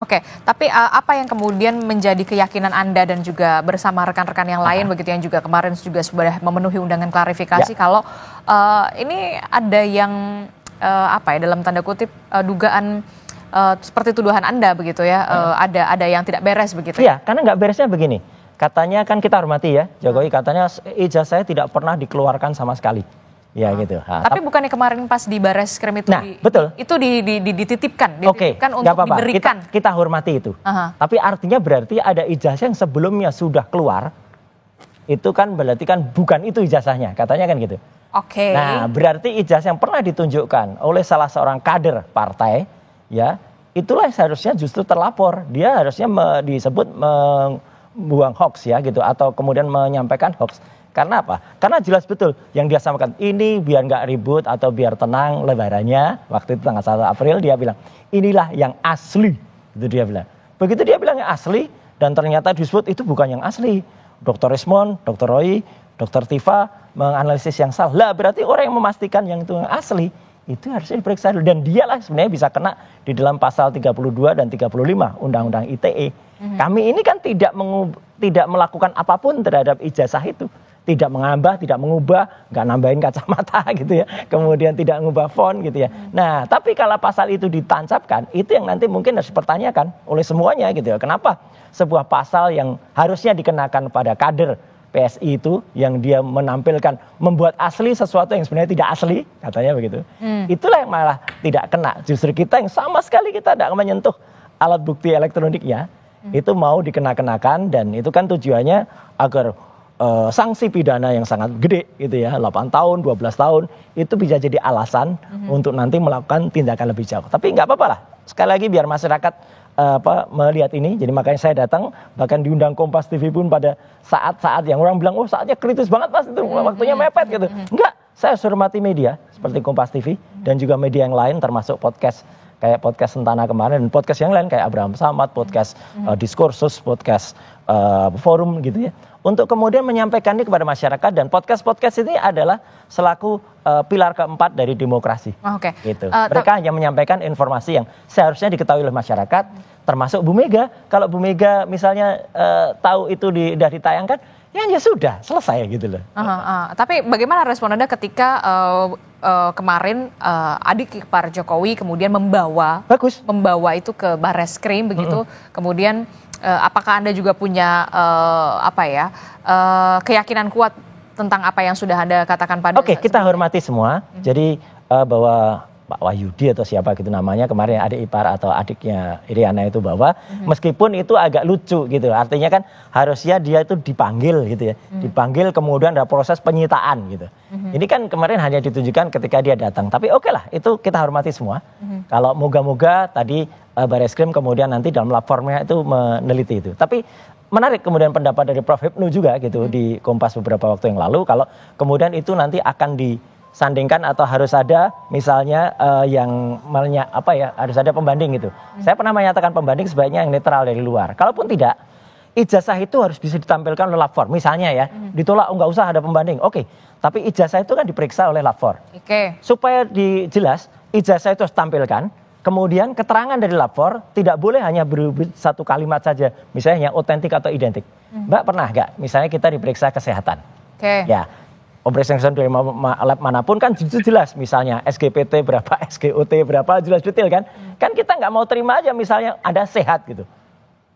Oke, tapi apa yang kemudian menjadi keyakinan Anda dan juga bersama rekan-rekan yang lain begitu yang juga kemarin juga sudah memenuhi undangan klarifikasi kalau ini ada yang dalam tanda kutip dugaan seperti tuduhan Anda begitu ya, ada yang tidak beres begitu ya? Iya, karena nggak beresnya begini, katanya kan kita hormati ya, Jokowi katanya ijazah saya tidak pernah dikeluarkan sama sekali. Ya gitu. Tapi bukannya kemarin pas di Bareskrim itu betul. Itu dititipkan untuk diberikan. Kita hormati itu. Tapi artinya berarti ada ijazah yang sebelumnya sudah keluar. Itu kan berarti kan bukan itu ijazahnya, katanya kan gitu. Oke. Nah, berarti ijazah yang pernah ditunjukkan oleh salah seorang kader partai, ya, itulah seharusnya justru terlapor. Dia harusnya disebut membuang hoax ya gitu, atau kemudian menyampaikan hoax. Karena apa? Karena jelas betul yang dia sampaikan ini biar nggak ribut atau biar tenang lebarannya. Waktu itu tanggal 1 April dia bilang inilah yang asli. Itu dia bilang. Begitu dia bilang yang asli dan ternyata disebut itu bukan yang asli. Dr. Rismond, Dr. Roy, Dr. Tifa menganalisis yang salah. Lah berarti orang yang memastikan yang itu yang asli itu harusnya diperiksa dulu. Dan dialah sebenarnya bisa kena di dalam pasal 32 dan 35 Undang-Undang ITE. Kami ini kan tidak melakukan apapun terhadap ijazah itu. Tidak menambah, tidak mengubah, nggak nambahin kacamata gitu ya. Kemudian tidak mengubah font gitu ya. Nah, tapi kalau pasal itu ditancapkan, itu yang nanti mungkin harus dipertanyakan oleh semuanya gitu ya. Kenapa sebuah pasal yang harusnya dikenakan pada kader PSI itu, yang dia menampilkan, membuat asli sesuatu yang sebenarnya tidak asli, katanya begitu. Itulah yang malah tidak kena. Justru kita yang sama sekali kita tidak menyentuh alat bukti elektroniknya, itu mau dikenakan dan itu kan tujuannya agar sanksi pidana yang sangat gede gitu ya, 8 tahun, 12 tahun itu bisa jadi alasan untuk nanti melakukan tindakan lebih jauh. Tapi nggak apa-apa lah. Sekali lagi biar masyarakat melihat ini. Jadi makanya saya datang, bahkan diundang Kompas TV pun pada saat-saat yang orang bilang, oh saatnya kritis banget Mas, itu waktunya mepet gitu. Enggak, saya hormati media seperti Kompas TV dan juga media yang lain termasuk podcast kayak podcast Sentana kemarin dan podcast yang lain kayak Abraham Samad, podcast Diskursus, podcast Forum gitu ya. Untuk kemudian menyampaikan ini kepada masyarakat dan podcast-podcast ini adalah selaku pilar keempat dari demokrasi. Oke. Gitu. Mereka hanya menyampaikan informasi yang seharusnya diketahui oleh masyarakat, termasuk Bu Mega. Kalau Bu Mega misalnya tahu itu sudah ditayangkan, ya sudah selesai gitu loh. Tapi bagaimana respon Anda ketika kemarin adik ipar Jokowi kemudian membawa itu ke Bareskrim begitu, kemudian apakah Anda juga punya keyakinan kuat tentang apa yang sudah Anda katakan pada kita hormati semua. Jadi bahwa Pak Wahyudi atau siapa gitu namanya kemarin adik ipar atau adiknya Iriana itu bawa, meskipun itu agak lucu gitu. Artinya kan harusnya dia itu dipanggil gitu ya. Dipanggil kemudian ada proses penyitaan gitu. Ini kan kemarin hanya ditunjukkan ketika dia datang. Tapi oke lah, itu kita hormati semua. Kalau moga-moga tadi Bareskrim kemudian nanti dalam lapornya itu meneliti itu. Tapi menarik kemudian pendapat dari Prof. Hipnu juga gitu di Kompas beberapa waktu yang lalu. Kalau kemudian itu nanti akan disandingkan atau harus ada misalnya harus ada pembanding gitu. Saya pernah menyatakan pembanding sebaiknya yang netral dari luar. Kalaupun tidak, ijazah itu harus bisa ditampilkan oleh lapor. Misalnya ya, ditolak nggak usah ada pembanding. Oke, tapi ijazah itu kan diperiksa oleh lapor. Supaya jelas, ijazah itu harus tampilkan. Kemudian keterangan dari lapor tidak boleh hanya berubah satu kalimat saja. Misalnya yang otentik atau identik. Mbak pernah nggak? Misalnya kita diperiksa kesehatan. Ya, operasi dari lab manapun kan jelas. Misalnya SGPT berapa, SGOT berapa, jelas detail kan. Kan kita nggak mau terima aja misalnya Anda sehat gitu.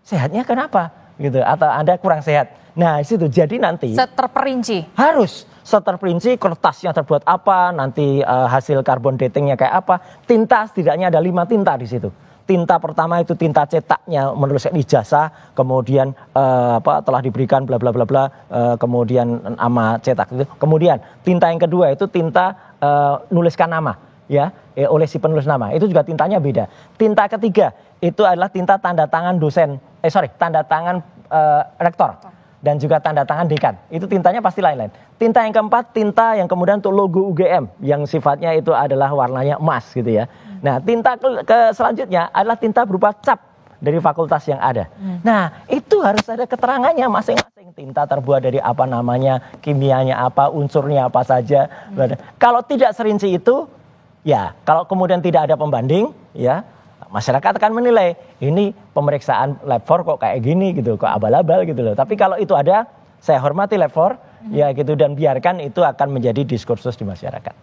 Sehatnya kenapa? Gitu. Atau Anda kurang sehat. Nah situ jadi nanti. Terperinci. Harus. Terperinci kertasnya terbuat apa, nanti hasil carbon datingnya kayak apa, tinta setidaknya ada 5 tinta di situ. Tinta pertama itu tinta cetaknya menuliskan ijazah, kemudian telah diberikan bla bla bla bla, kemudian nama cetak itu. Kemudian tinta yang kedua itu tinta nuliskan nama, ya oleh si penulis nama. Itu juga tintanya beda. Tinta ketiga itu adalah tinta tanda tangan tanda tangan rektor. Dan juga tanda tangan dekan. Itu tintanya pasti lain-lain. Tinta yang keempat, tinta yang kemudian untuk logo UGM. Yang sifatnya itu adalah warnanya emas gitu ya. Nah tinta selanjutnya adalah tinta berupa cap dari fakultas yang ada. Nah itu harus ada keterangannya masing-masing. Tinta terbuat dari apa namanya, kimianya apa, unsurnya apa saja. Kalau tidak serinci itu, ya kalau kemudian tidak ada pembanding, ya masyarakat akan menilai ini pemeriksaan lab 4 kok kayak gini gitu, kok abal-abal gitu loh. Tapi kalau itu ada, saya hormati lab 4 ya gitu, dan biarkan itu akan menjadi diskursus di masyarakat.